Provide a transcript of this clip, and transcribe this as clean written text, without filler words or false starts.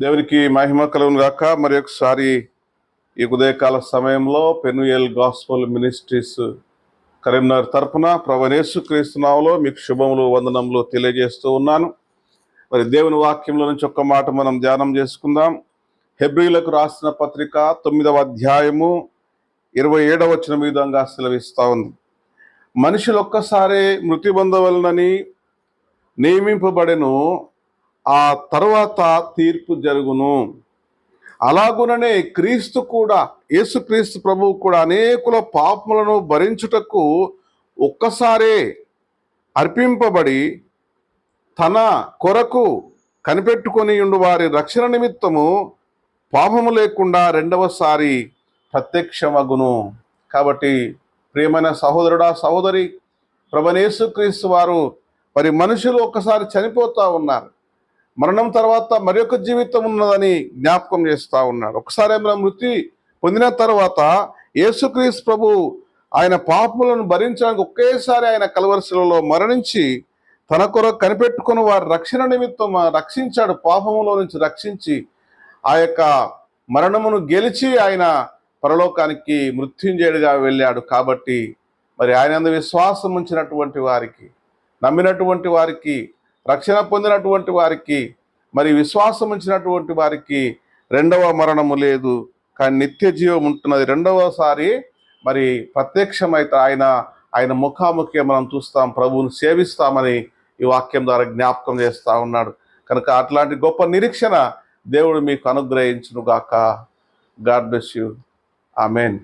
దేవునికి మహిమ కలుగును గాక. మరి ఒకసారి ఈ ఉదయకాల సమయంలో పెనుయల్ గాస్పల్ మినిస్ట్రీస్ కరీంనగర్ తరపున ప్రభువైన యేసుక్రీస్తు నామములో మీకు శుభములు వందనములు తెలియజేస్తూ ఉన్నాను. మరి దేవుని వాక్యంలో నుంచి ఒక్క మాట మనం ధ్యానం చేసుకుందాం. హెబ్రీలకు రాసిన పత్రిక 9వ అధ్యాయము 27వ వచనం ఈ విధంగా సెలవిస్తా ఉంది. మనుషులు ఒక్కసారే మృతి పొందవలనని నియమింపబడెను, ఆ తర్వాత తీర్పు జరుగును. అలాగుననే క్రీస్తు కూడా, యేసుక్రీస్తు ప్రభువు కూడా అనేకుల పాపములను భరించుటకు ఒక్కసారే అర్పింపబడి తన కొరకు కనిపెట్టుకొని ఉండు వారి రక్షణ నిమిత్తము పాపము లేకుండా రెండవసారి ప్రత్యక్షమగును. కాబట్టి ప్రియమైన సహోదరుడా సహోదరి, ప్రభువైన యేసుక్రీస్తు వారు మరి మనుషులు ఒక్కసారి చనిపోతూ ఉన్నారు, మరణం తర్వాత మరొక జీవితం ఉన్నదని జ్ఞాపకం చేస్తూ ఉన్నాడు. ఒకసారి మనం మృతి పొందిన తర్వాత యేసుక్రీస్తు ప్రభు ఆయన పాపములను భరించడానికి ఒకేసారి ఆయన కల్వరి మరణించి తన కొరకు కనిపెట్టుకుని వారి రక్షణ నిమిత్తం రక్షించాడు. పాపములో నుంచి రక్షించి ఆ యొక్క మరణమును గెలిచి ఆయన పరలోకానికి మృత్యుంజయుడిగా వెళ్ళాడు. కాబట్టి మరి ఆయన విశ్వాసం ఉంచినటువంటి వారికి, నమ్మినటువంటి వారికి, రక్షణ పొందినటువంటి వారికి, మరి విశ్వాసం ఉంచినటువంటి వారికి రెండవ మరణము లేదు, కానీ నిత్య జీవం ఉంటున్నది. రెండవసారి మరి ప్రత్యక్షమైతే ఆయన ముఖాముఖి మనం చూస్తాం, ప్రభువుని సేవిస్తామని ఈ వాక్యం ద్వారా జ్ఞాపకం చేస్తూ ఉన్నాడు. కనుక అట్లాంటి గొప్ప నిరీక్షణ దేవుడు మీకు అనుగ్రహించును గాక. God bless you. ఆమెన్.